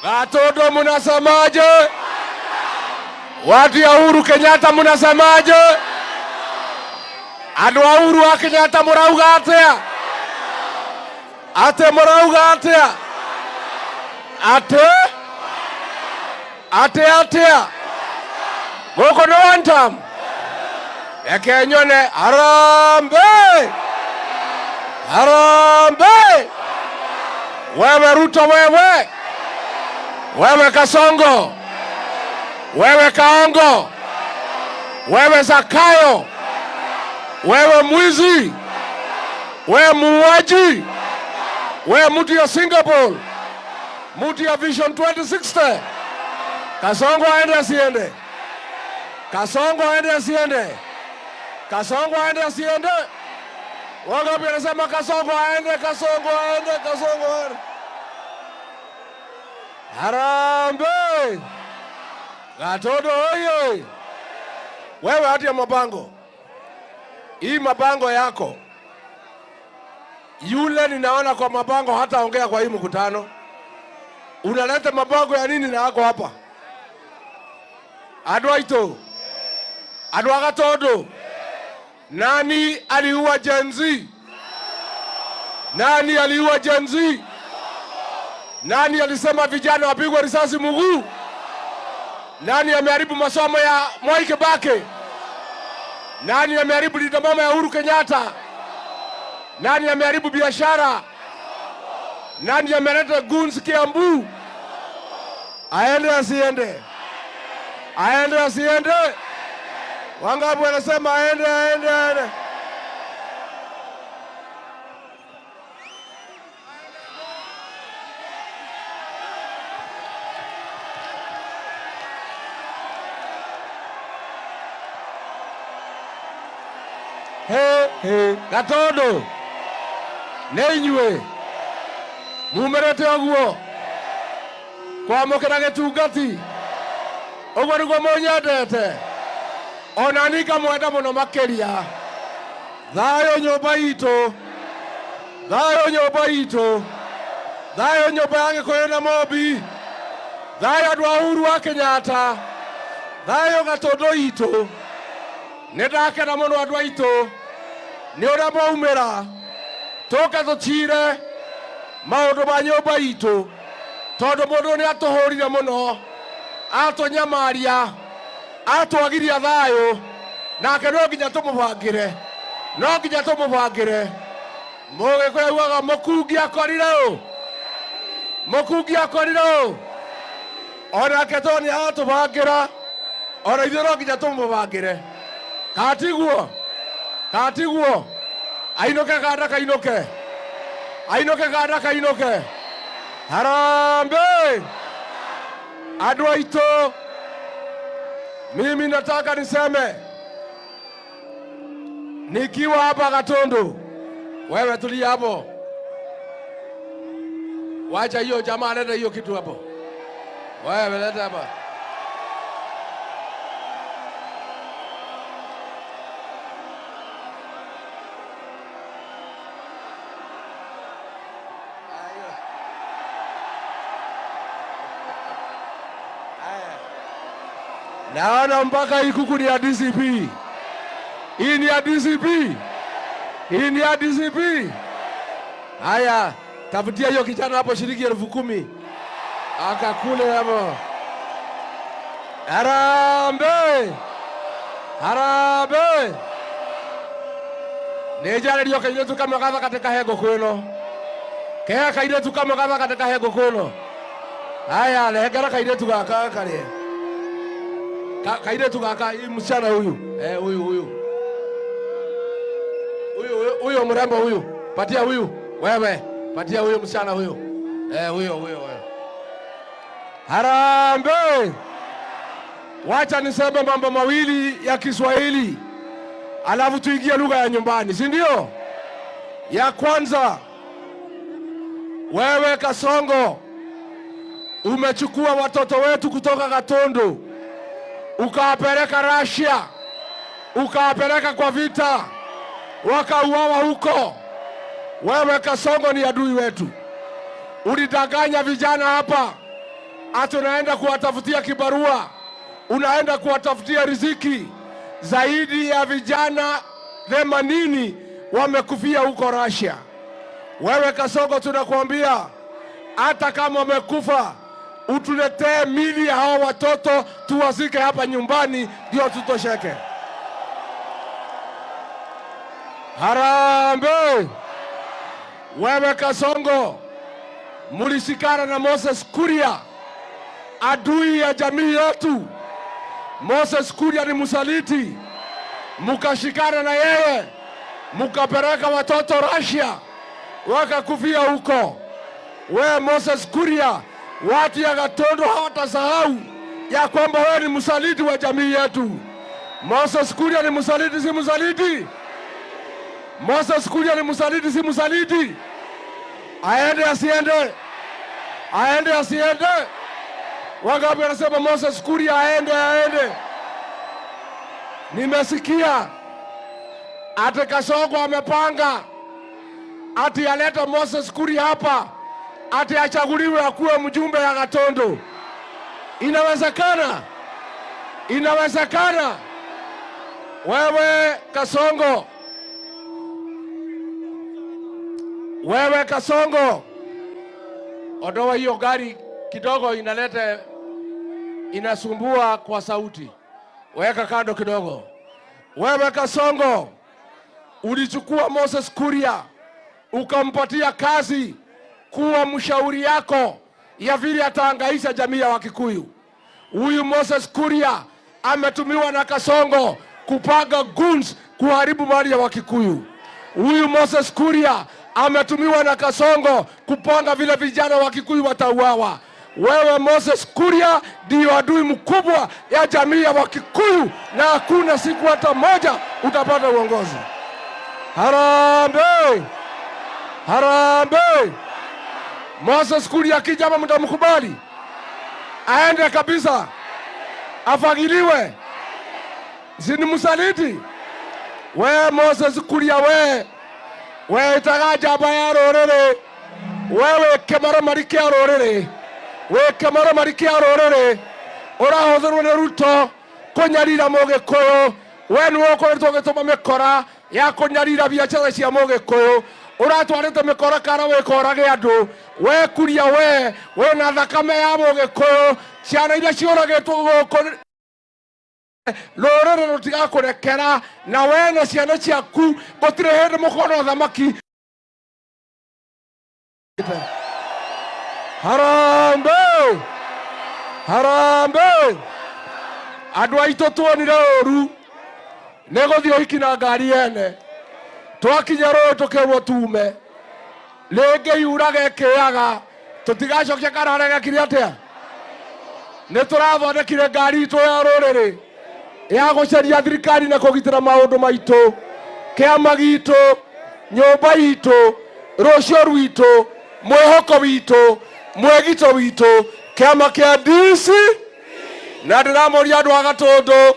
Gatondo munasemaje? Watu ya Uhuru Kenyatta munasemaje? Andu a Uhuru wa Kenyatta murauga atia? Ate murauga atia? Ate Goko no one time. Eke nyone Harambee! Harambee! Wewe Ruto wewe! Wewe Kasongo! Wewe Kaongo! Wewe Zakayo! Wewe mwizi! Wewe muuaji! Wewe mtu ya Singapore! Mtu ya Vision 2060! Kasongo aende asiende? Kasongo aende asiende? Kasongo aende asiende? Wangapi anasema Kasongo aende, Kasongo aende, Kasongo aende? Harambee! Gatondo oye! Wewe hati ya mabango. Hii mabango yako. Yule ninaona kwa mabango hata ongea kwa hii mkutano. Unaleta mabango ya nini na yako hapa? Adwaito. Adwa Gatondo. Nani aliua Gen Z? Nani aliua Gen Z? Nani alisema vijana wapigwe risasi mguu? Nani ameharibu masomo ya Mwai Kibaki? Nani ameharibu linda mama ya Uhuru Kenyatta? Nani ameharibu biashara? Nani ameleta guns Kiambu? Aende asiende? Aende asiende? Wangapi wanasema aende? Gatondo neinywe mumerete oguo kwamukira gitungati oguo niguo munyendete ona nika mwenda muno makiria thayo nyumba itu thayo nyumba itu thayo nyumba ya Gikuyu na Mobi thayo andu a Uhuru wa Kenyatta thayo Gatondo itu nindakena muno andu aitu ni uria maumira tuka tuchire maundu ma nyumba itu tondu mundu ni atuhurire muno atunyamaria atwagiria thayo nake no nginya tumubangire Mugikuyu augaga mukungi akorire onake to ni atubangira ona ithuĩ no nginya tumubangire Katiguo ainuke ganda kainuke Harambee! Andu aitu, mimi nataka niseme nikiwa hapa Gatondo, wewe tulia hapo, wacha hiyo jamaa, leta hiyo kitu hapo, wewe leta hapa. Naona mpaka ikuku ni ya DCP. Hii ni ya DCP. Haya, tafutia hiyo kijana hapo shilingi 10,000. Akakule hapo. Harambee! Nejare ndio kaile tu kama kadha katika hego kweno. Kaya kaile tu kama kadha katika hego kweno. Haya, lehegera kaile tu kaka kale. Kaile tu kaka msichana huyu. Huyu mrembo huyu. Patia huyu. Wewe, patia huyu msichana huyu. Huyu. Harambee! Wacha niseme mambo mawili ya Kiswahili, alafu tuingie lugha ya nyumbani, si ndio? Ya kwanza, wewe Kasongo umechukua watoto wetu kutoka Gatondo ukawapeleka Russia, ukawapeleka kwa vita, wakauawa huko. Wewe Kasongo ni adui wetu. Ulidanganya vijana hapa ati unaenda kuwatafutia kibarua, unaenda kuwatafutia riziki. Zaidi ya vijana 80 wamekufia huko Russia. Wewe Kasongo, tunakuambia hata kama wamekufa, utuletee mili ya hao watoto tuwazike hapa nyumbani, ndio tutosheke. Harambee! Wewe Kasongo, mulishikana na Moses Kuria, adui ya jamii yetu. Moses Kuria ni msaliti, mukashikana na yeye, mukapeleka watoto Russia wakakufia huko. Wewe Moses Kuria, watu ya Gatondo hawatasahau ya kwamba wewe ni msaliti wa jamii yetu. Moses Kuria ni msaliti, si msaliti? Moses Kuria ni msaliti, si msaliti? Aende asiende? Aende asiende? Wangapi wanasema Moses Kuria aende? Aende. Nimesikia ati Kasongo amepanga ati aleta Moses Kuria hapa ati achaguliwe akuwe mjumbe ya Gatondo. Inawezekana? Inawezekana? Wewe Kasongo, ondoa hiyo gari kidogo, inasumbua kwa sauti. Weka kando kidogo. Wewe Kasongo, ulichukua Moses Kuria ukampatia kazi kuwa mshauri yako ya vile atahangaisha jamii ya Wakikuyu. Huyu Moses Kuria ametumiwa na Kasongo kupanga guns kuharibu mali ya Wakikuyu. Huyu Moses Kuria ametumiwa na Kasongo kupanga vile vijana wa Kikuyu watauawa. Wewe Moses Kuria ndio adui mkubwa ya jamii ya Wakikuyu, na hakuna siku hata moja utapata uongozi. Harambee! Harambee! Moses Kuria kijama mtamkubali? Aende kabisa, afagiliwe, zini msaliti. Wewe Moses Kuria, wewe itagaja ya rorere, wewe kemara marike ya rorere, wewe kemara marike ya rorere, urahotherwo ni Ruto kunyarira Mugikuyu. Wewe ni ukoretwo gituma mikora ya kunyarira biacara cia Mugikuyu, uratwarite mikora kana wikorage andu. Wewe Kuria, wewe na thakame ya Mugikuyu, ciana iria cioragitwo guku rorere rutigakurekera, na wewe na ciana ciaku gutire hindi mukono thamaki. Harambee! Harambee! Andu aitu tuonire uru neguthii uhiki na ngari ene, twakinya rũĩ tũkĩrwo tume rĩngĩ yuraga ĩkĩaga, tũtigacokia Karare gekire atĩa? Nĩ tũrathondekire ngari itũ ya rũrĩrĩ ya gũcaria thirikari na kũgitĩra maũndũ maitũ, kĩama gitũ, nyũmba itũ, rũciũ rwitũ, mwĩhoko witũ, mwĩgito witũ, kĩama kĩa DC. Na ndĩramũria andũ a Gatũndũ,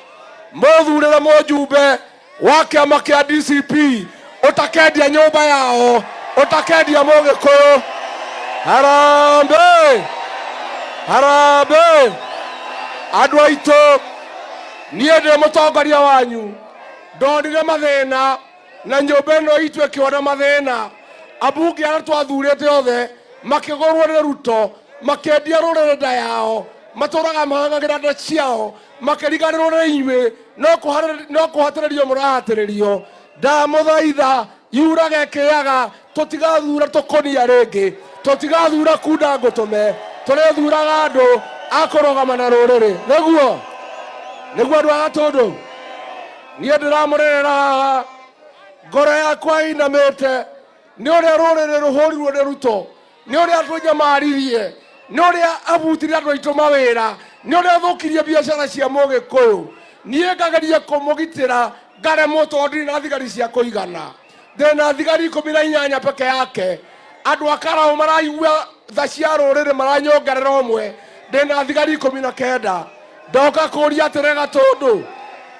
mũthurĩre mũjumbe wa kĩama kĩa DCP, ũtakendia nyũmba yao, ũtakendia Mũgĩkũyũ. Harambee! Harambee! Andũ aitũ, niĩ ndĩ mũtongoria wanyu, ndonire mathĩna na nyũmba ĩno itũ ĩkĩona mathĩna. Ambunge arĩa twathurĩte othe makĩgũrwo nĩ Ruto, makĩendia rũrĩrĩ nda yao, matũraga mahangagĩra nda ciao, makĩriganĩrwo nĩ inyuĩ, no kũhatĩrĩrio mũrahatĩrĩrio. Ndamũthaitha yuraga ĩkĩaga, tũtigathura tũkonia rĩngĩ, tũtigathura kunda ngũtũme, tũrĩthuraga andũ a kũrũgama na rũrĩrĩ. Nĩguo andũ a Gatũndũ, niĩ ndĩramũrĩrĩra haha, ngoro yakwa inamĩte nĩ ũrĩa rũrĩrĩ rũhũrirwo nĩ Ruto, nĩ ũrĩa tũnyamaririe, nĩ ũrĩa abutire andũ aitũ mawĩra, nĩ ũrĩa athũkirie biacara cia Mũgĩkũyũ. Niĩ ngageria kũmũgitĩra, ngaremwo tondũ ndirĩ na thigari cia kũigana. Ndĩna thigari 18 peke yake. Andũ a Karaũ maraigua tha cia rũrĩrĩ maranyongerera ũmwe, ndĩna thigari 19. Ndoka kũria atĩrĩ Gatũndũ,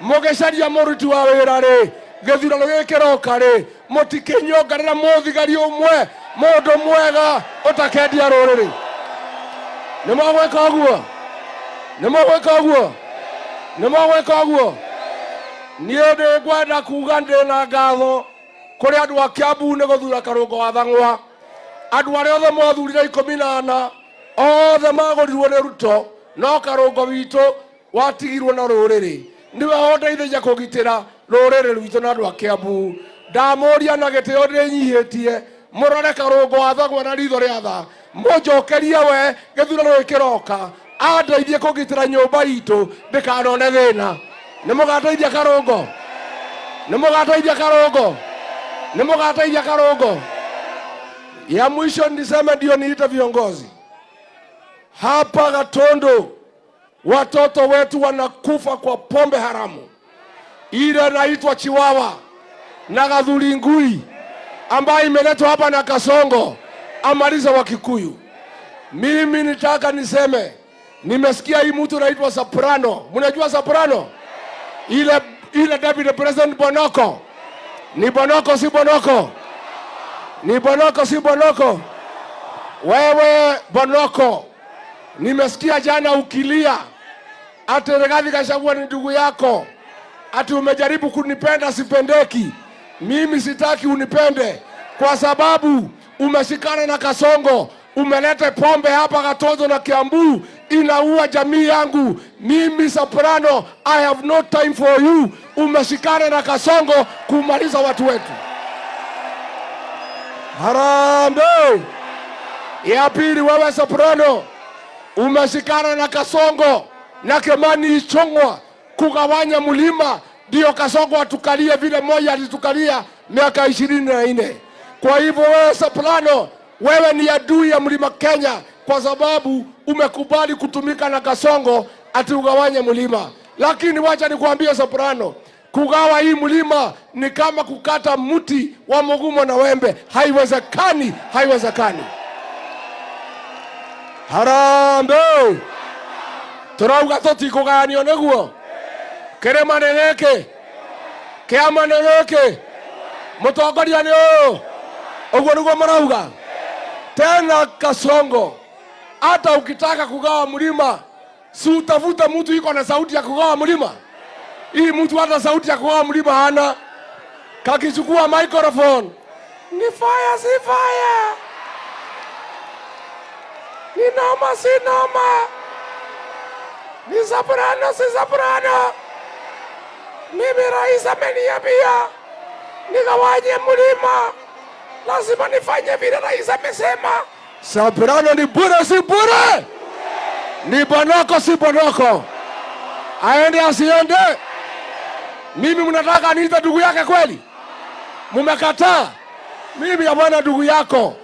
mũgĩcaria mũruti wa wĩra-rĩ, gĩthurano gĩkĩroka-rĩ, mũtikĩnyongerera mũthigari ũmwe, mũndũ mwega ũtakendia rũrĩrĩ. Nimogweka guo. Nimogweka guo. Nimogweka guo. Nie de gwenda kuga ndina ngatho kuri andu a Kiambu ni guthura Karungo wa Thang'wa. Andu aria othe mothurire 14 othe magorirwo ni Ruto, no Karungo witu watigirwo na ruriri. Niwe hondeithagia kugitira ruriri rwitu na andu a Kiambu. Ndamuria na gitio ndinyihitie murore Karungo wa Thang'wa na ritho ria tha, munjokerie we githurano gikiroka andeithie kugitira nyumba itu ndikanone thina. Nimugateithia Karungo. Nimugateithia Karungo. Nimugateithia Karungo. Ya mwisho niseme ndio niite viongozi hapa Gatundu. Watoto wetu wanakufa kwa pombe haramu ile inaitwa Chiwawa na Gathuri Ngui ambayo imeletwa hapa na Kasongo amaliza wa Kikuyu. Mimi nitaka niseme, nimesikia hii mtu anaitwa Soprano. Mnajua Soprano? Ile Deputy President Bonoko. Ni Bonoko si Bonoko? Ni Bonoko si Bonoko? Wewe Bonoko, nimesikia jana ukilia ati Rigathi Gachagua ni ndugu yako, ati umejaribu kunipenda sipendeki. Mimi sitaki unipende kwa sababu umeshikana na Kasongo, umeleta pombe hapa Gatundu na Kiambu, inaua jamii yangu. Mimi Soprano, I have no time for you. Umeshikana na Kasongo kumaliza watu wetu. Harambee. Ya pili, wewe Soprano umeshikana na Kasongo na Kimani Ichung'wa kugawanya mlima, ndio Kasongo atukalie vile moja alitukalia miaka 24. Kwa hivyo wewe Soprano, wewe ni adui ya mlima Kenya kwa sababu umekubali kutumika na Kasongo ati ugawanye mlima. Lakini wacha nikwambie Soprano, kugawa hii mlima ni kama kukata mti wa mugumo na wembe. Haiwezekani, haiwezekani. Harambee. Turauga tutikugayanio niguo. Kirima ni giki. Kiama ni giki. Mutongoria ni uyu. Uguo niguo marauga. Tena Kasongo, hata ukitaka kugawa mlima, si utafuta mtu iko na sauti ya kugawa mlima. Hii mtu hata sauti ya kugawa mlima hana. Kakichukua microphone, ni fire si fire, ni noma si noma, ni Soprano si Soprano. Mimi rais ameniambia nigawanye mlima, lazima nifanye vile rais amesema. Soprano ni bure si bure? Ni Bonoko si Bonoko? Aende asiende? Mimi mnataka niite ndugu yake kweli? Mumekataa. Mimi hapana ndugu yako.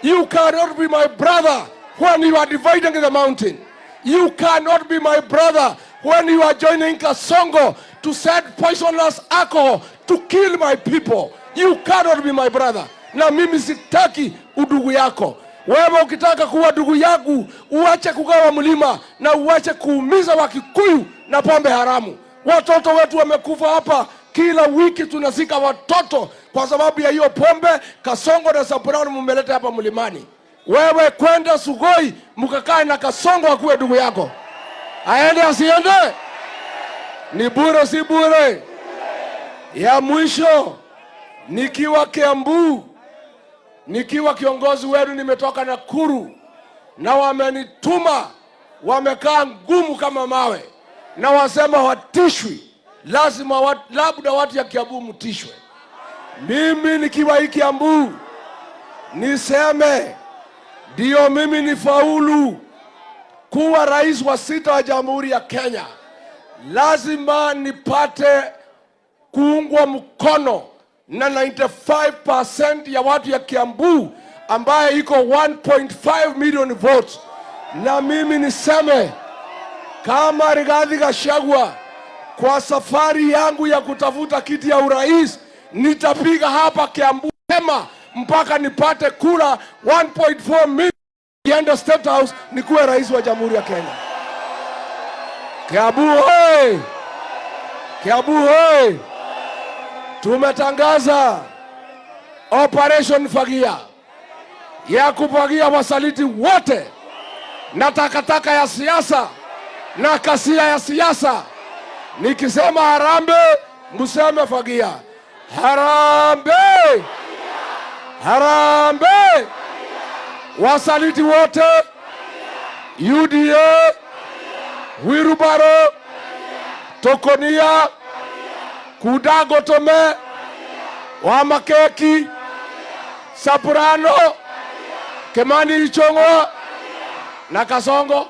You cannot be my brother when you are dividing the mountain. You cannot be my brother when you are joining Kasongo to send poisonous alcohol to kill my people. You cannot be my brother. Na mimi sitaki udugu yako. Wewe ukitaka kuwa ndugu yangu, uache kugawa mlima na uache kuumiza Wakikuyu na pombe haramu. Watoto wetu wamekufa hapa, kila wiki tunazika watoto kwa sababu ya hiyo pombe. Kasongo na Soprano mumeleta hapa mlimani. Wewe kwenda Sugoi mkakae na Kasongo akuwe ndugu yako. Aende asiende? Ni bure si bure? Ya mwisho, nikiwa Kiambu, nikiwa kiongozi wenu, nimetoka Nakuru na wamenituma, wamekaa ngumu kama mawe na wasema watishwi, lazima labda watu ya Kiambu mtishwe. Mimi nikiwa hii Kiambu niseme ndio mimi nifaulu kuwa rais wa 6 wa Jamhuri ya Kenya, lazima nipate kuungwa mkono na 95% ya watu ya Kiambu ambaye iko 1.5 million votes. Na mimi niseme kama Rigathi Gachagua, kwa safari yangu ya kutafuta kiti ya urais, nitapiga hapa Kiambu sema mpaka nipate kura 1.4 million niende State House nikuwe rais wa Jamhuri ya Kenya. Kiambu hoi! Kiambu hoi! Tumetangaza Operation Fagia ya kufagia wasaliti wote na takataka ya siasa na kasia ya siasa. Nikisema harambee, mseme fagia. Harambee! Harambee! Wasaliti wote, UDA, Wirubaro, Tokonia, Kudagotome, Wamakeki, Sapurano, Kemani Ichongo, na Kasongo.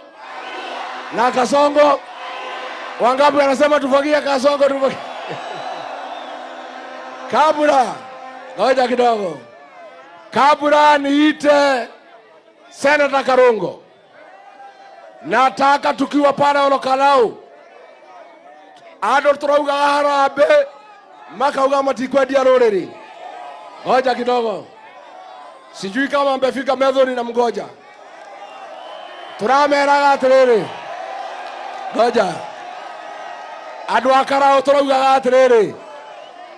Na Kasongo. Wangapi wanasema tufagia Kasongo, tufagia. Kabla, ngoja kidogo. Kabla niite Senator Karungo. Nataka tukiwa pale Olokalau. Ado turauga harambee makauga matikwedia roreri. Ngoja kidogo. Sijui kama mbefika Methoni na mgoja. Turameraga atiriri. Ngoja. Ado akarao turauga atiriri.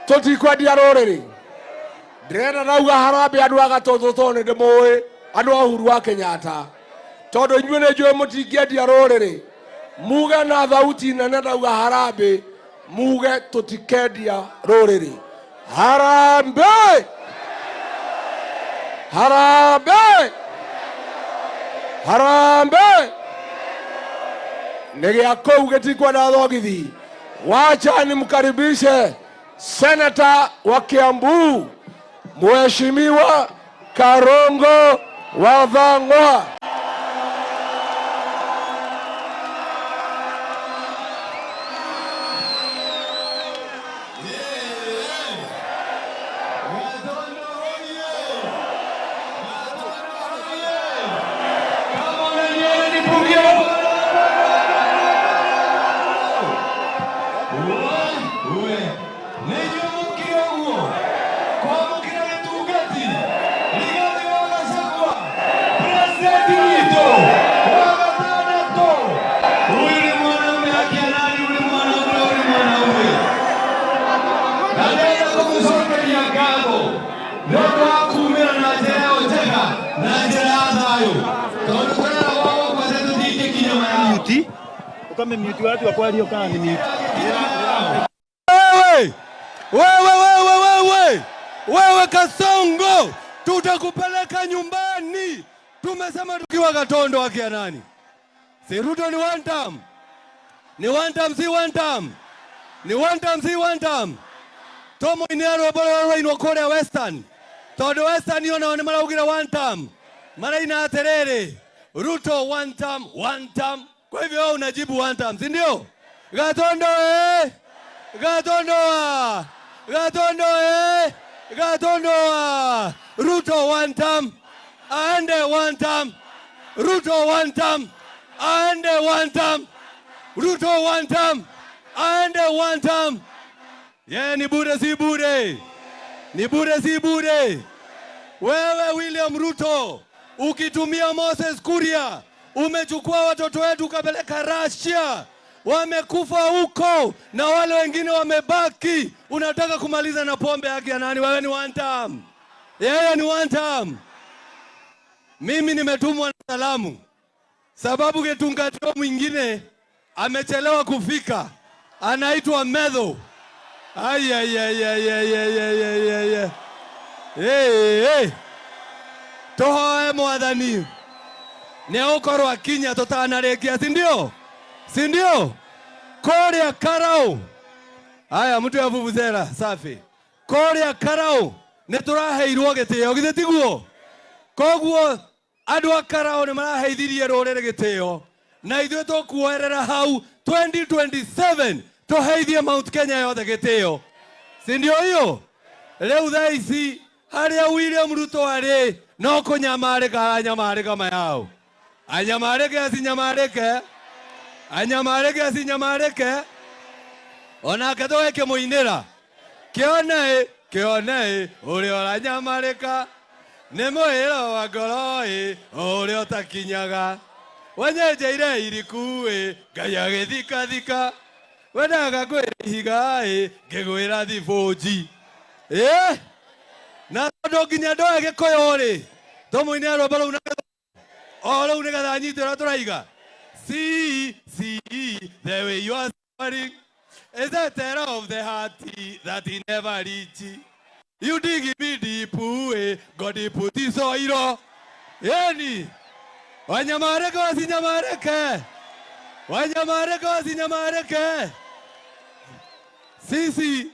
Tutikwedia roreri. Ndrenda rauga harambee ado agatototone ndemoe. Ado Uhuru wa Kenyatta. Todo inyuĩ nĩ njũĩ mũtingĩendia rũrĩrĩ. Muge na thauti nene ndauga harambee. Muge tũtikendia rũrĩrĩ. Harambee! Harambee! Harambee! Nĩ gĩa kũu gĩtikwenda thogithi. Wacha nimkaribishe Senator wa Kiambu, Mheshimiwa Karungo wa Thang'wa. Kama mute watu wa kwa hiyo kama ni mute. Wewe Kasongo, tutakupeleka nyumbani. Tumesema tukiwa Gatondo akia nani? Si Ruto ni one term. Ni one term si one term. Ni one term si one term. Tomo inero bolo ino Korea Western. Todo Western yona ni maraugira one term. Mara ina aterere. Ruto one term, one term. Kwa hivyo unajibu one term, si ndio? Gatondo Gatondo Gatondo Gatondo Ruto one term, aende one term. Ruto one term, aende one term. Ruto one term, aende one term. Yeah, ni bure si bure. Ni bure si bure. Wewe William Ruto, ukitumia Moses Kuria, umechukua watoto wetu ukapeleka Russia. Wamekufa huko na wale wengine wamebaki. Unataka kumaliza na pombe yake ya nani? Wewe ni one term. Yeye ni one term. Mimi nimetumwa na salamu. Sababu Getungatio mwingine amechelewa kufika. Anaitwa Medho. Hey. Tohoe mwathani. Ni okorwa Kinya tutanarekia, si ndio? Si ndio? Korea Karau. Aya mtu ya vuvuzela safi. Korea Karau neturaheirwo gitio githitiguo. Koguo andu a Karau ni maraheithirie rurire gitio. Na ithuĩ tukuoerera hau 2027 tuheithie Mount Kenya yothe gitio. Si ndio hiyo? Leo thaa ici haria William Ruto ari no kunyamarika anyamarika mayao. Anyamareke asinyamareke. Anyamareke asinyamareke. Ona katoweke muinira. Kione uri oranyamareka. Nemoero wa ngoro uri otakinyaga. Wanyejeire iriku Ngai agithika thika. Wendaga kwira ihiga ngigwira thiboji. Na ndo nginya ndoe gikoyo ri. Tomuine arwa baru na Ora unega danyi tera turaiga. See, the way you are suffering is the terror of the heart that he never reach. You dig me deep, God put his oil. Yani, wanyamareke wasinyamareke. Wanyamareke wasinyamareke. Sisi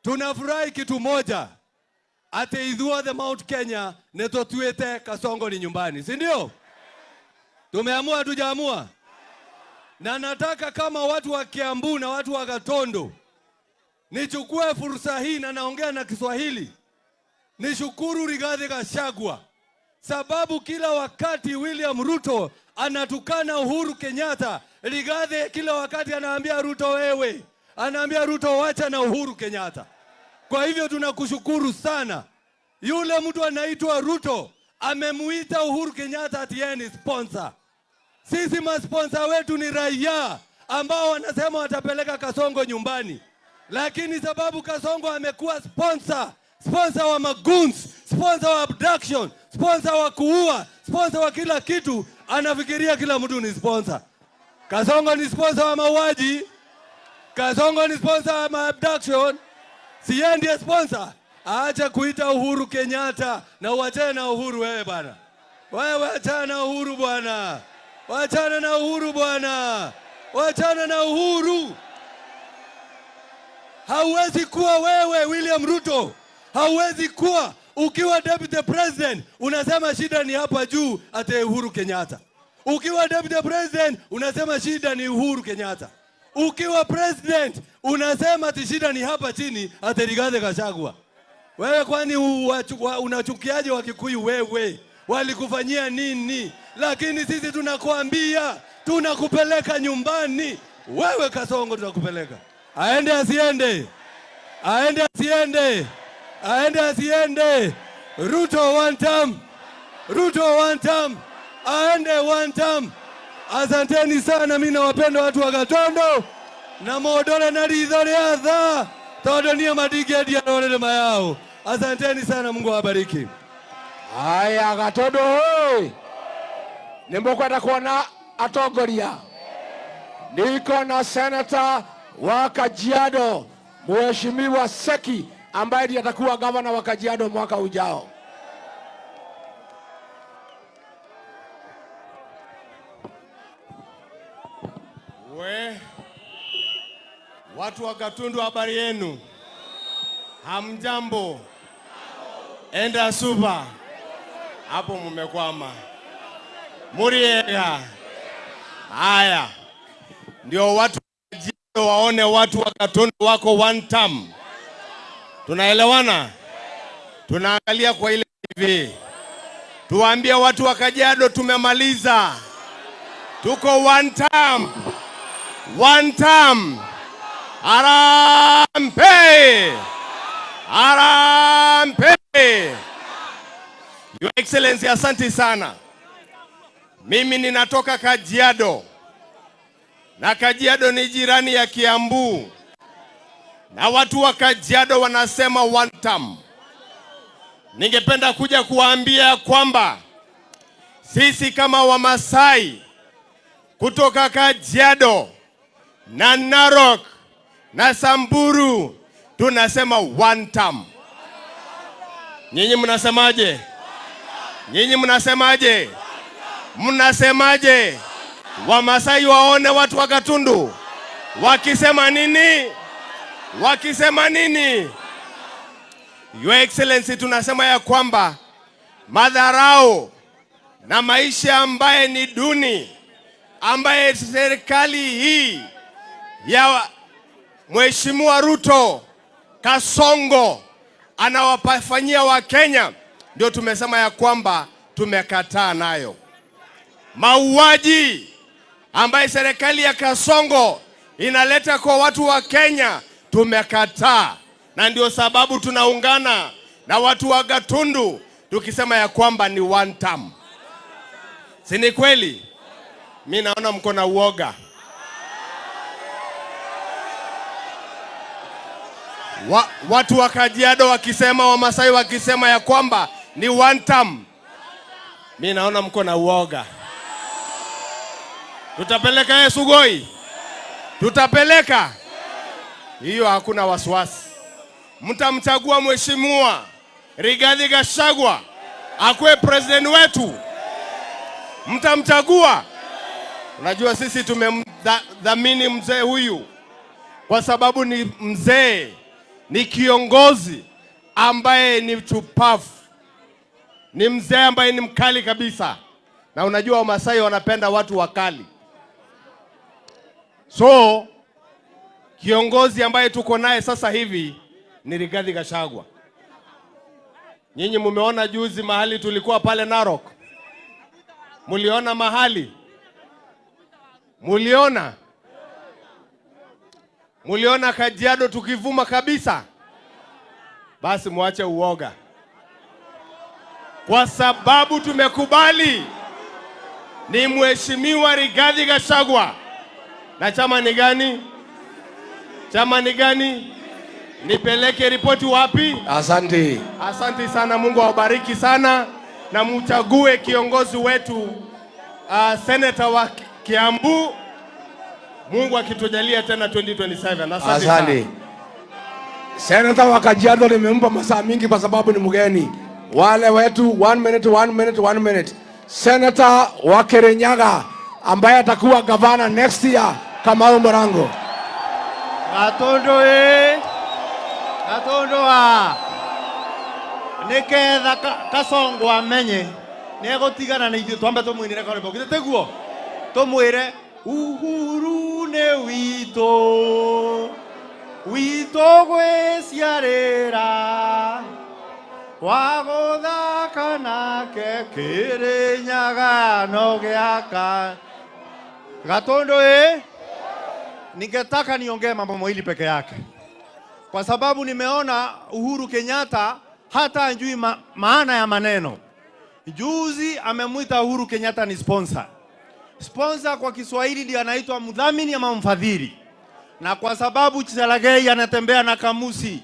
tunafurahi kitu moja. Ate idhua the Mount Kenya neto tuete Kasongo ni nyumbani, si ndio? Tumeamua tujaamua? Na nataka kama watu wa Kiambu na watu wa Gatondo nichukue fursa hii na naongea na Kiswahili. Nishukuru Rigathi Gachagua sababu kila wakati William Ruto anatukana Uhuru Kenyatta, Rigathi kila wakati anaambia Ruto wewe, anaambia Ruto wacha na Uhuru Kenyatta. Kwa hivyo tunakushukuru sana. Yule mtu anaitwa Ruto amemuita Uhuru Kenyatta ati yeye ni sponsor. Sisi masponsor wetu ni raia ambao wanasema watapeleka Kasongo nyumbani. Lakini sababu Kasongo amekuwa sponsor wa magoons, sponsor wa abduction, sponsor wa kuua, sponsor wa kila kitu, anafikiria kila mtu ni sponsor. Kasongo ni sponsor wa mauaji. Kasongo ni sponsor wa abduction. Si yeye ndiye sponsor. Acha kuita Uhuru Kenyatta na uachane na Uhuru wewe bwana. Wewe achana na Uhuru bwana. Wachana na Uhuru bwana. Wachana na Uhuru. Hauwezi kuwa wewe William Ruto. Hauwezi kuwa ukiwa deputy president unasema shida ni hapa juu ate Uhuru Kenyatta. Ukiwa deputy president unasema shida ni Uhuru Kenyatta. Ukiwa president unasema ati shida ni hapa chini ate Rigathi Gachagua. Wewe kwani unachukiaje wa Kikuyu wewe? Walikufanyia nini? Lakini sisi tunakuambia tunakupeleka nyumbani. Wewe Kasongo tunakupeleka. Aende asiende. Aende asiende. Aende asiende. Ruto one term. Ruto one term. Aende one term. Asanteni sana, mimi nawapenda watu wa Gatondo. Na modole na ridhore adha. Todo ni madigedi ya role mayao. Asanteni sana, Mungu awabariki. Haya Gatondo hoi. Nimbokwenda kuona atongoria. Niko na Senator wa Kajiado, Mheshimiwa Seki ambaye ndiye atakuwa gavana wa Kajiado mwaka ujao. Watu wa Gatundu, habari yenu? Hamjambo? Enda super. Hapo mumekwama. Muriega. Haya. Ndio watu waone watu wa Gatundu wako one term. Tunaelewana? Tunaangalia kwa ile TV. Tuwaambie watu wa Kajiado tumemaliza. Tuko one term. One term. Harambee! Harambee! Your Excellency, asante sana. Mimi ninatoka Kajiado. Na Kajiado ni jirani ya Kiambu. Na watu wa Kajiado wanasema one term. Ningependa kuja kuwaambia kwamba sisi kama Wamasai kutoka Kajiado na Narok na Samburu tunasema one term. Nyinyi mnasemaje? Nyinyi mnasemaje? Mnasemaje? Wamasai waone watu wa Gatundu wakisema nini? Wakisema nini? Your Excellency, tunasema ya kwamba madharau na maisha ambaye ni duni ambaye serikali hii ya Mheshimiwa Ruto Kasongo anawafanyia wa Kenya, ndio tumesema ya kwamba tumekataa nayo. Mauaji ambaye serikali ya Kasongo inaleta kwa watu wa Kenya tumekataa, na ndio sababu tunaungana na watu wa Gatundu tukisema ya kwamba ni one term. Si ni kweli? Mimi naona mko na uoga. Watu wa Kajiado wakisema, Wamasai wakisema ya kwamba ni one term. Mimi naona mko na uoga. Tutapeleka yeye Sugoi? Tutapeleka? Hiyo hakuna wasiwasi. Mtamchagua Mheshimiwa Rigathi Gachagua akuwe president wetu. Mtamchagua? Unajua sisi tumemdhamini mzee huyu kwa sababu ni mzee, ni kiongozi ambaye ni chupafu, ni mzee ambaye ni mkali kabisa. Na unajua Wamasai wanapenda watu wakali. So kiongozi ambaye tuko naye sasa hivi ni Rigathi Gachagua. Nyinyi mumeona juzi mahali tulikuwa pale Narok? Muliona mahali? Muliona Kajiado tukivuma kabisa? Basi muache uoga, kwa sababu tumekubali ni Mheshimiwa Rigathi Gachagua. Na chama ni gani? Chama ni gani? Nipeleke ripoti wapi? Asante. Asante sana, Mungu awabariki sana, na mchague kiongozi wetu senator wa Kiambu, Mungu akitujalia tena 2027. Asante. Senator wa Kajiado nimempa masaa mingi kwa sababu ni mgeni. Wale wetu 1 minute. Senator wa Kirinyaga ambaye atakuwa gavana next year, Kamau Morango. Gatondo niketha Kasongo amenye negotigana na ithu twambe tumwinire kare bokite teguo tumwire uhuru ne wito gweciarira wagothaka nake Kirinyaga no giaka. Gatondo ningetaka niongee mambo mawili peke yake, kwa sababu nimeona Uhuru Kenyatta hata anjui maana ya maneno. Juzi amemuita Uhuru Kenyatta ni sponsor. Sponsor kwa Kiswahili ndiye anaitwa mdhamini ama mfadhili. Na kwa sababu Chelagei anatembea na kamusi,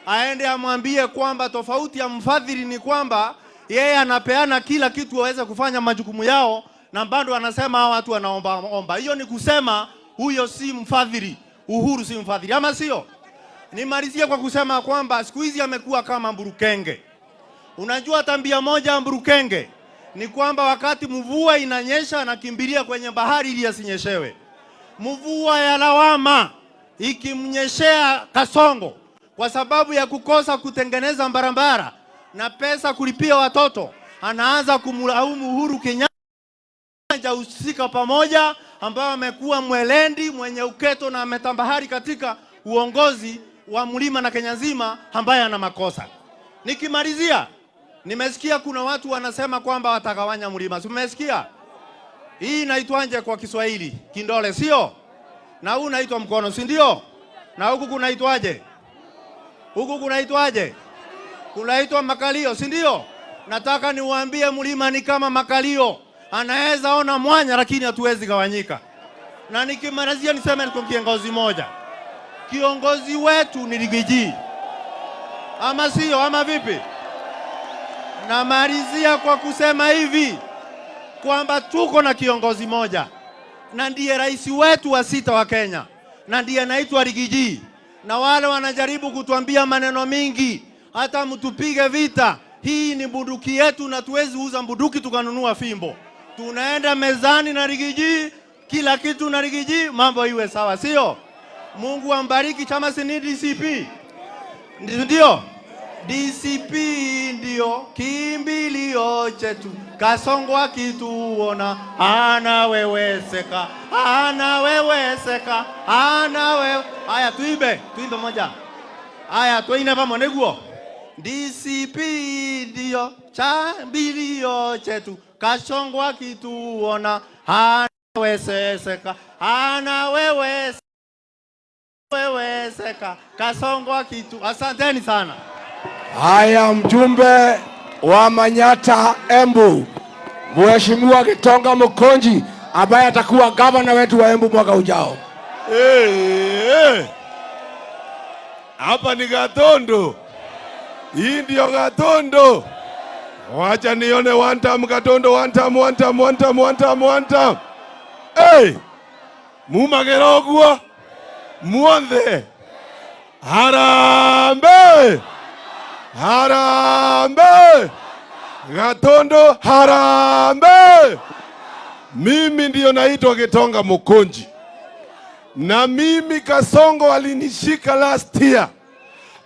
aende amwambie kwamba tofauti ya mfadhili ni kwamba yeye anapeana kila kitu waweze kufanya majukumu yao, na bado anasema hao watu wanaomba. Hiyo ni kusema huyo si mfadhili. Uhuru si mfadhili, ama sio? Nimalizie kwa kusema kwamba siku hizi amekuwa kama Mburukenge. Unajua tambia moja Mburukenge ni kwamba wakati mvua inanyesha anakimbilia kwenye bahari ili asinyeshewe. Mvua ya lawama ikimnyeshea Kasongo kwa sababu ya kukosa kutengeneza barabara na pesa kulipia watoto, anaanza kumlaumu Uhuru Kenyatta usika pamoja, ambao amekuwa mwelendi mwenye uketo na ametambahari katika uongozi wa mlima na Kenya nzima, ambaye ana makosa. Nikimalizia, nimesikia kuna watu wanasema kwamba watagawanya mlima. Umesikia? Hii inaitwaje kwa Kiswahili? Kindole, sio? Na huu unaitwa mkono, si ndio? Na huku kunaitwaje? Huku kunaitwaje? Kunaitwa makalio, si ndio? Nataka niwaambie mlima ni kama makalio. Anaweza ona mwanya lakini hatuwezi gawanyika. Na nikimalizia niseme niko kiongozi moja. Kiongozi wetu ni Rigiji. Ama sio, ama vipi? Na malizia kwa kusema hivi kwamba tuko na kiongozi moja, na ndiye rais wetu wa 6 wa Kenya, na ndiye anaitwa Rigiji. Na wale wanajaribu kutuambia maneno mingi, hata mtupige vita, hii ni bunduki yetu na tuwezi uza bunduki tukanunua fimbo. Tunaenda mezani na Rigiji, kila kitu na Rigiji, mambo iwe sawa, sio? Mungu ambariki chama sini DCP. Ndio? DCP ndio kimbilio chetu. Kasongo akituona anaweweseka, anaweweseka, Haya tuimbe moja. Haya tuine pamoja neguo. DCP ndio kimbilio chetu. Kasongo akituona anaweweseka, anaweweseka, Kasongo akitu. Asanteni sana. Haya, mjumbe wa Manyata Embu, Mheshimiwa Gitonga Mukonji ambaye atakuwa gavana wetu wa Embu mwaka ujao. Hapa ni Gatondo. Hii ndio Gatondo. Wacha nione one time Gatondo, one time. Hey! Mumagerogwa muonde Harambe! Harambe! Gatondo harambe! Mimi ndio naitwa Gitonga Mukonji. Na mimi Kasongo alinishika last year.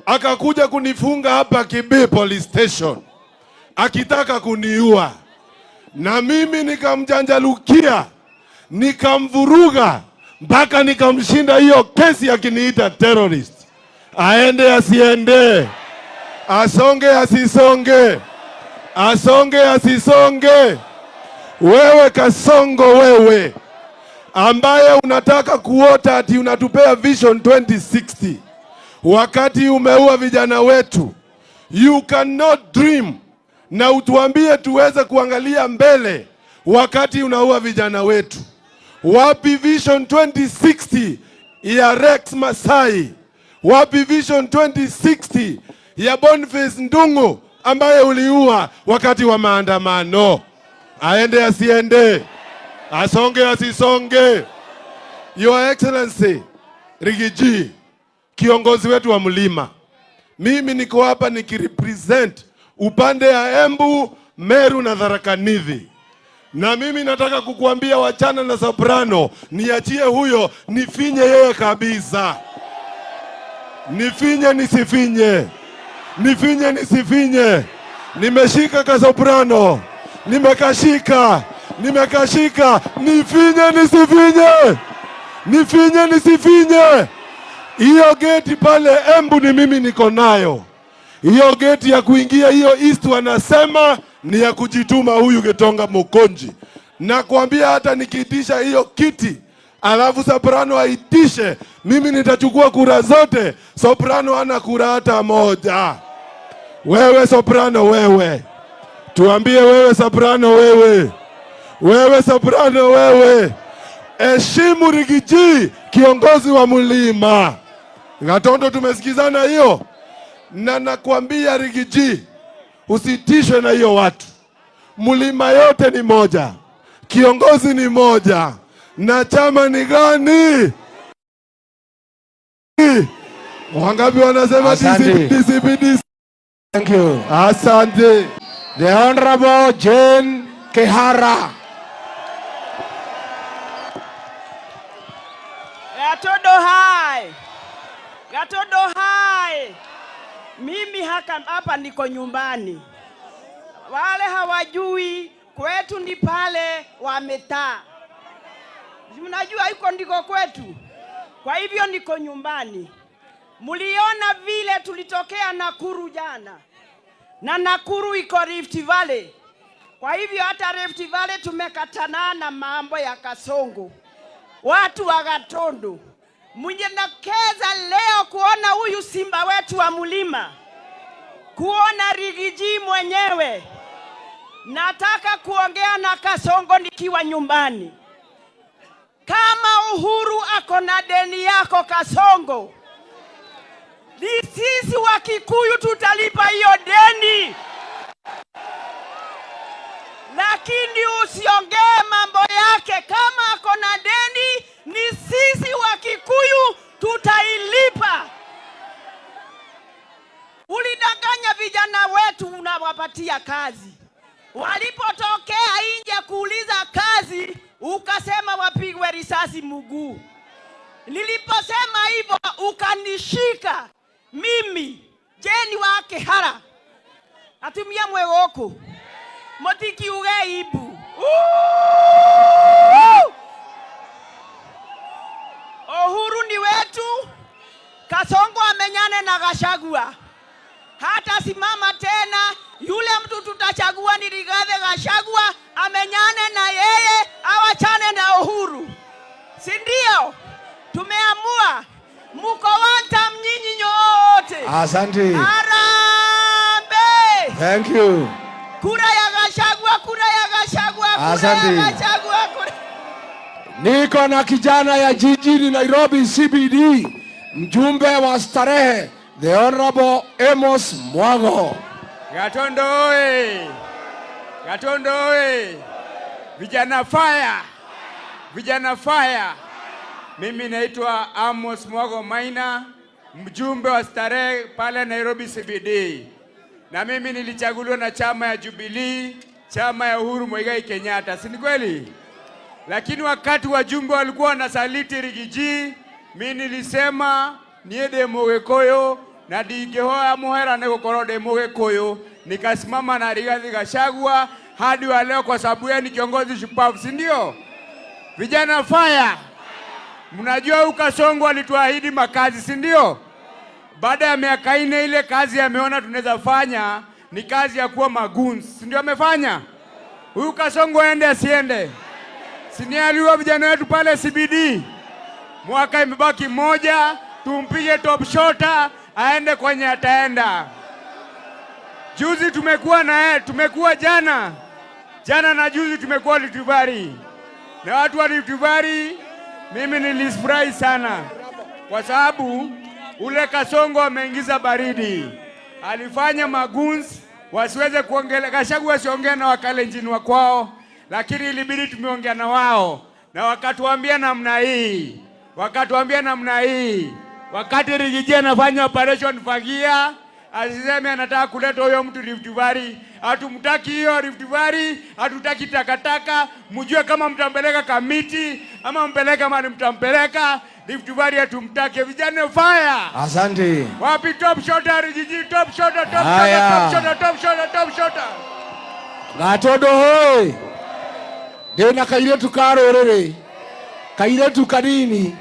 Akakuja kunifunga hapa Kibe police station. Akitaka kuniua. Na mimi nikamjanjalukia. Nikamvuruga. Mpaka nikamshinda hiyo kesi akiniita terrorist. Aende asiende. Asonge asisonge. Asonge asisonge. Wewe Kasongo wewe ambaye unataka kuota ati unatupea Vision 2060 wakati umeua vijana wetu. You cannot dream na utuambie tuweze kuangalia mbele wakati unaua vijana wetu. Wapi Vision 2060 ya Rex Masai? Wapi Vision 2060 ya Boniface Ndungu ambaye uliua wakati wa maandamano? Aende asiende, asonge asisonge. Your Excellency Rigiji, kiongozi wetu wa mlima, mimi niko hapa nikirepresent upande ya Embu, Meru na Tharaka Nithi. Na mimi nataka kukuambia wachana na Soprano, niachie huyo, nifinye yeye kabisa. Nifinye nisifinye, nifinye nisifinye. Nimeshika ka Soprano, nimekashika, nifinye nisifinye, nifinye nisifinye. Hiyo geti pale Embu ni mimi niko nayo. Hiyo geti ya kuingia hiyo East wanasema ni ya kujituma huyu Gitonga Mukonji. Na kuambia hata nikiitisha hiyo kiti, alafu Soprano aitishe, mimi nitachukua kura zote. Soprano hana kura hata moja. Wewe Soprano wewe. Tuambie wewe Soprano wewe. Wewe Soprano wewe. Heshimu Rigiji, kiongozi wa mlima. Gatondo tumesikizana hiyo. Na nakwambia Rigiji, usitishwe na hiyo watu. Mlima yote ni moja. Kiongozi ni moja. Na chama ni gani? Wangapi wanasema DCPD? Thank you. Asante. The Honorable Jane Kihara. Gatondo hai. Gatondo hai. Mimi hapa niko nyumbani. Wale hawajui kwetu ni pale Wametaa. Mnajua iko ndiko kwetu. Kwa hivyo niko nyumbani. Muliona vile tulitokea Nakuru jana. Na Nakuru iko Rift Valley. Kwa hivyo hata Rift Valley tumekatana na mambo ya Kasongo. Watu wa Gatondo, mnyenekeza leo kuona huyu simba wetu wa mlima. Kuona Rigiji mwenyewe. Nataka kuongea na Kasongo nikiwa nyumbani. Kama Uhuru ako na deni yako Kasongo, sisi wa Kikuyu tutalipa hiyo deni. Lakini usiongee mambo yake. Kama ako na deni, ni sisi wa Kikuyu tutailipa. Ulidanganya vijana wetu unawapatia kazi. Walipotokea nje kuuliza kazi, ukasema wapigwe risasi mguu. Niliposema hivyo ukanishika mimi Jeni wa Kihara. Atumia mwegoko. Motiki uge ibu. Uhuru ni wetu. Kasongo amenyane na Gachagua. Hata simama tena. Yule mtu tutachagua ni Rigathi Gachagua. Amenyane na yeye, awachane na Uhuru. Si ndio? Tumeamua. Muko wanta mnyinyi nyote. Asante. Harambe. Thank you. Kura ya Gachagua, kura ya Gachagua, kura Asante. ya Gachagua, kura. Niko na kijana ya jijini Nairobi CBD, mjumbe wa starehe, the Honorable Amos Mwago. Gatondo oye! Gatondo oye! Vijana fire! Vijana fire! Mimi naitwa Amos Mwago Maina, mjumbe wa Starehe pale Nairobi CBD. Na mimi nilichaguliwa na chama ya Jubilee, chama ya Uhuru Muigai Kenyatta, si ni kweli? Lakini wakati wajumbe walikuwa wanasaliti Rigiji, mimi nilisema niende Mugekoyo na ndigehoya muhera na gukorode Mugekoyo, nikasimama na Rigathi Gachagua hadi wa leo kwa sababu yeye ni kiongozi shupavu, si ndio? Vijana fire! Mnajua Ukasongo alituahidi makazi, si ndio? Baada ya miaka 4 ile kazi ameona tunaweza fanya ni kazi ya kuwa maguns, si ndio amefanya? Huyu Kasongo aende asiende? Sinialiwa vijana wetu pale CBD. Mwaka imebaki mmoja, tumpige top shota aende kwenye ataenda. Juzi tumekuwa na tumekuwa jana na juzi tumekuwa Rift Valley. Na watu wa Rift Valley mimi nilifurahi sana kwa sababu ule Kasongo ameingiza baridi. Alifanya maguns wasiweze kuongelea, Gachagua wasiongea na Wakalenjin wa kwao, lakini ilibidi tumeongea na wao na wakatuambia namna hii. Wakati Rigiji anafanya operation Fagia, asiseme anataka kuleta huyo mtu Rift Valley. Hatumtaki hiyo Rift Valley, hatutaki takataka. Mjue kama mtampeleka Kamiti ama mpeleka mali mtampeleka Rift Valley, hatumtaki. Vijana fire! Asante. Wapi top shota Rigiji? Top shota. Gatondo hoi! Ndina kairetu karorere. Kairetu kanini.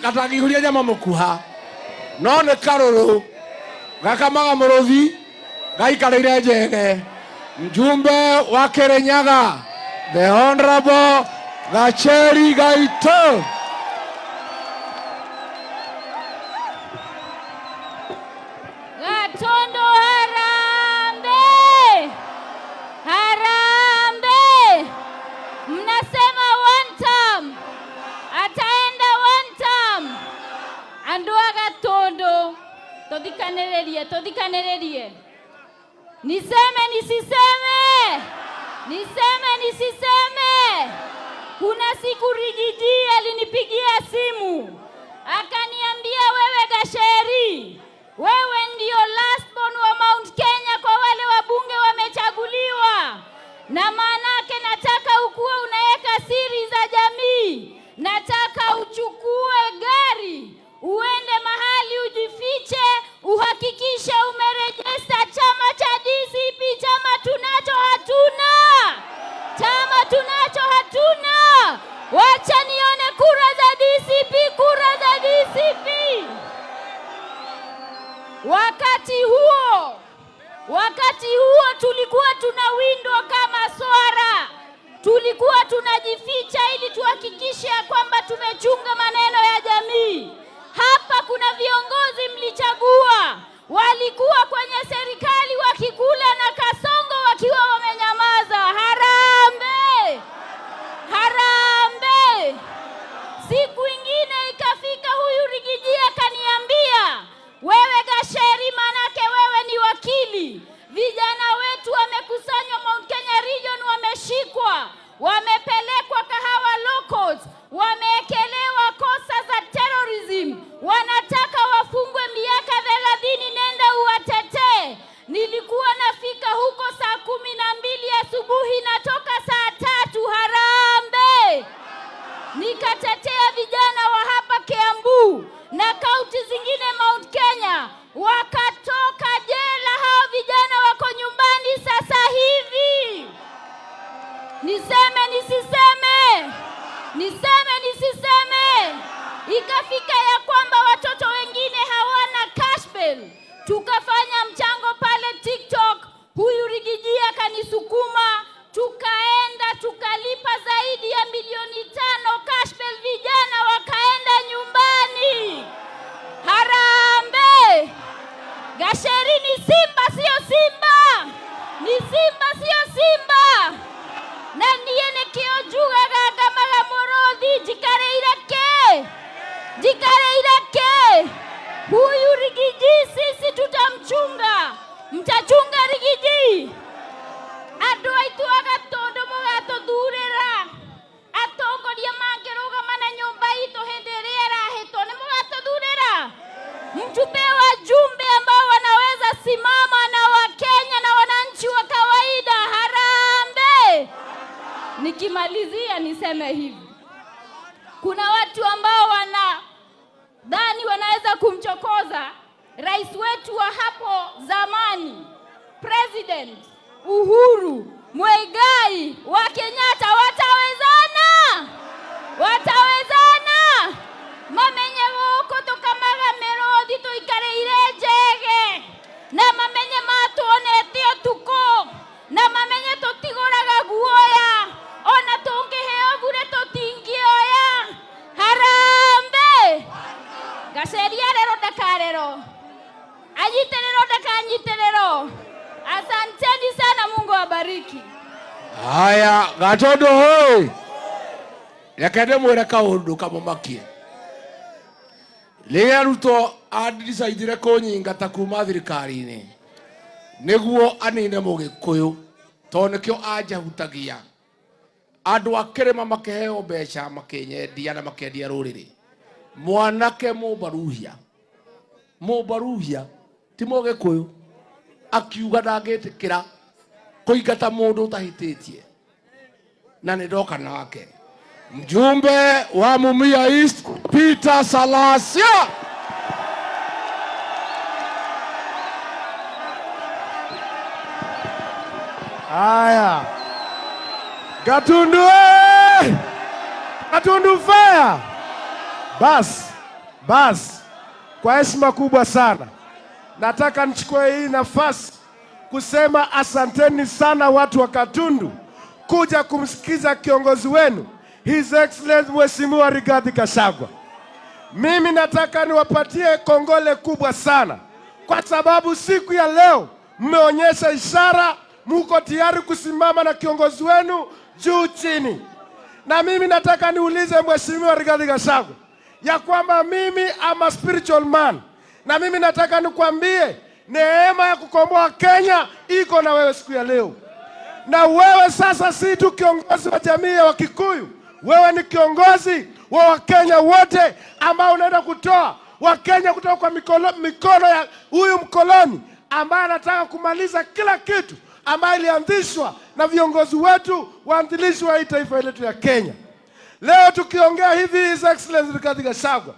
Gatangihuria nyama mukuha. No ne karoro. Gakamaga murothi. Gaikarire njege. Mjumbe wa Kirinyaga, the Honorable Gacheri Gaito. Gatondo harambe. Mnasema one term, ataenda one term. Andua Gatondo, todhikanererie. Niseme nisiseme. Kuna siku Rigiji alinipigia simu akaniambia, wewe Gacheri, wewe ndio last born wa Mount Kenya kwa wale wabunge wamechaguliwa, na maanake nataka ukuwe unaweka siri za jamii. Nataka uchukue gari uende mahali ujifiche, uhakikishe umerejesta chama cha DCP. Chama tunacho hatuna. Wacha nione kura za DCP. Wakati huo tulikuwa tunawindwa kama swara. Tulikuwa tunajificha ili tuhakikishe kwamba tumechunga maneno ya jamii. Hapa kuna viongozi mlichagua walikuwa kwenye serikali wakikula na Kasongo wakiwa wamenyamaza. Harambe! Siku ingine ikafika, huyu Rigiji akaniambia, wewe Gacheri, manake wewe ni wakili. Vijana wetu wamekusanywa Mount Kenya region, wameshikwa, wamepelekwa Kahawa locals, wameekelewa kosa za terrorism, wanataka wafungwe miaka 30. Nenda uwatetee. Nilikuwa nafika huko saa 12 asubuhi, natoka saa 3. Harambe! Nikatetea vijana wa hapa Kiambu na kaunti zingine Mount Kenya, wakatoka jela. Hao vijana wako nyumbani sasa hivi. Niseme nisiseme. Ikafika ya kwamba watoto wengine hawana cash bail. Tukafanya mchango pale TikTok. Huyu Rigiji akanisukuma, tukaenda tukalipa zaidi ya milioni 5 cash bail, vijana wakaenda nyumbani. Harambe! Gacheri ni Simba sio Simba. Na niene kiojuga gagamaga murothi jikareirake. Huyu Rigiji sisi tutamchunga. Mtachunga Rigiji? andũ aitũ a Gatũndũ mũgatũthurĩra atongoria mangĩrũgama na nyũmba itũ hĩndĩ ĩrĩa ĩrahĩtwo nĩ mũgatũthurĩra. Mtupe wajumbe ambao wanaweza simama na Wakenya na wananchi wa kawaida. Harambee! Nikimalizia niseme hivi, kuna watu ambao wanadhani wanaweza kumchokoza rais wetu wa hapo zamani, President Uhuru Muigai wa Kenyatta. Watawezana? Watawezana? Mamenye gũkũ tũkamaga mĩrũthi tũikareire njege, na mamenye matuonete ũtukũ, na mamenye tũtigũraga guoya, ona tũngĩheo bure tũtingĩoya. Harambee! Gaceria rero ndakarero, anyiterero ndakanyiterero. Asanteni sana, Mungu awabariki. Haya, Gatundu hoi. Rekende mwere kaundu kamumakie. Rĩrĩa Ruto andicaidire kũnyingata kuma thirikari-inĩ nĩguo anine Mũgĩkũyũ, tondũ nĩkĩo anjahutagia. Andũ a Kĩrĩma makĩheo mbeca makĩnyendia na makĩendia rũrĩrĩ. Mwanake mũbaruhia ti Mũgĩkũyũ akiuga ndangĩtĩkĩra kũingata mũndũ ũtahĩtĩtie, na nĩndoka nake mjumbe wa Mumia East Peter Salasia. Haya, Gatundu Gatundu fire. Bas, kwa heshima kubwa sana nataka nichukue hii nafasi kusema asanteni sana watu wa Gatundu kuja kumsikiza kiongozi wenu His Excellency Mheshimiwa Rigathi Gachagua. Mimi nataka niwapatie kongole kubwa sana kwa sababu siku ya leo mmeonyesha ishara muko tayari kusimama na kiongozi wenu juu chini. Na mimi nataka niulize Mheshimiwa Rigathi Gachagua ya kwamba mimi am a spiritual man, na mimi nataka nikwambie neema ya kukomboa Kenya iko na wewe siku ya leo. Na wewe sasa si tu kiongozi wa jamii ya Wakikuyu, wewe ni kiongozi wa Wakenya wote ambao unaenda kutoa Wakenya kutoka kwa mikono ya huyu mkoloni ambaye anataka kumaliza kila kitu ambayo ilianzishwa na viongozi wetu waanzilishi wa taifa letu ya Kenya. Leo tukiongea hivi, His Excellency Rigathi Gachagua,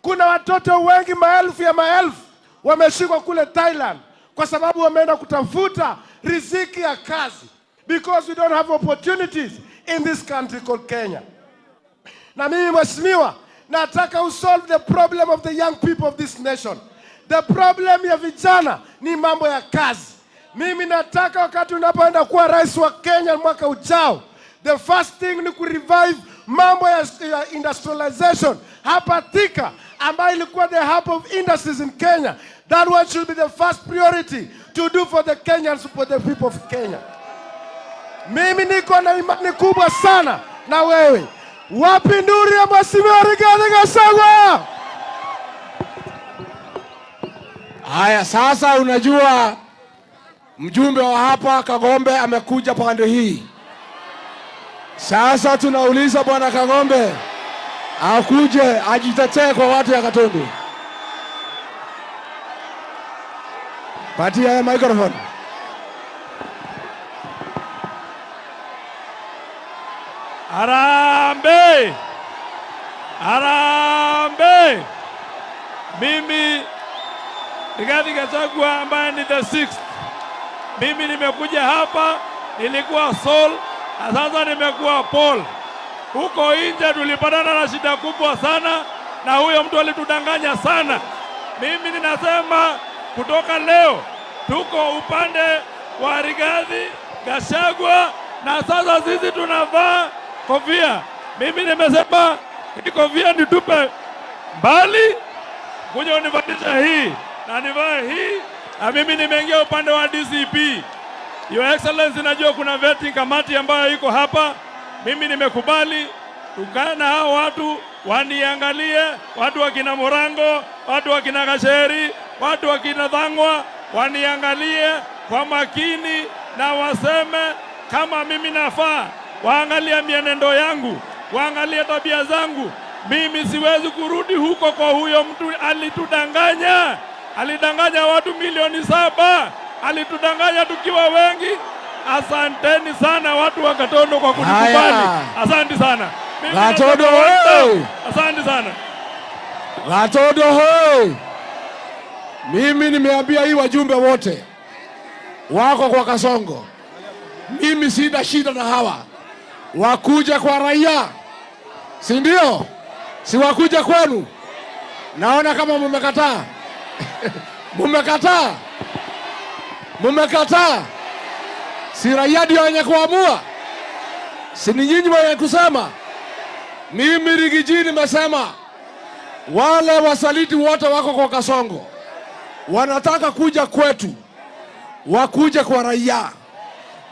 kuna watoto wengi maelfu ya maelfu wameshikwa kule Thailand kwa sababu wameenda kutafuta riziki ya kazi, because we don't have opportunities in this country called Kenya. Na mimi mheshimiwa, nataka usolve the problem of the young people of this nation. The problem ya vijana ni mambo ya kazi. Mimi nataka wakati unapoenda kuwa rais wa Kenya mwaka ujao, the first thing ni kurevive mambo ya industrialization hapa Thika, ambayo ilikuwa the hub of industries in Kenya. That one should be the first priority to do for the Kenyans, for the people of Kenya. Mimi niko na imani kubwa sana na wewe. Wapi nduru ya Mheshimiwa Rigathi Gachagua? Haya, sasa unajua mjumbe wa hapa Kagombe amekuja pande hii. Sasa tunauliza bwana Kagombe akuje ajitetee kwa watu ya Gatundu. Patia ya microphone. Harambee! Harambee! Mimi Rigathi Gachagua ambaye ni the sixth. Mimi nimekuja hapa, nilikuwa Saul, na sasa nimekuwa Paul. Huko nje tulipatana na shida kubwa sana, na huyo mtu alitudanganya sana. Mimi ninasema kutoka leo tuko upande wa Rigathi Gachagua, na sasa sisi tunavaa kofia. Mimi nimesema hii kofia nitupe mbali, kuja univalisha hii na nivae hii, na mimi nimeingia upande wa DCP. Your Excellency, najua kuna vetting kamati ambayo iko hapa. Mimi nimekubali tukae na hao watu waniangalie, watu wakina Morango, watu wakina Gacheri, watu wakina Thang'wa, waniangalie kwa makini na waseme kama mimi nafaa, waangalie mienendo yangu, waangalie tabia zangu. Mimi siwezi kurudi huko kwa huyo mtu. Alitudanganya, alidanganya watu milioni 7, alitudanganya tukiwa wengi. Asanteni sana watu wa Gatondo kwa kunikubali. Asante sana. Gatondo hoye! Asante sana. Gatondo hoye! Mimi nimeambia hii wajumbe wote wako kwa Kasongo, mimi sina shida na hawa, wakuja kwa raia, si ndio? Si wakuja kwenu? Naona kama mmekataa. Mmekataa, mmekataa. Si raia ndio wenye kuamua? Si ni nyinyi wenye kusema? Mimi Rigiji nimesema wale wasaliti wote wako kwa Kasongo, wanataka kuja kwetu, wakuje kwa raia.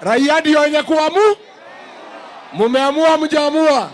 Raia ndio wenye kuamua. Mumeamua, mjaamua?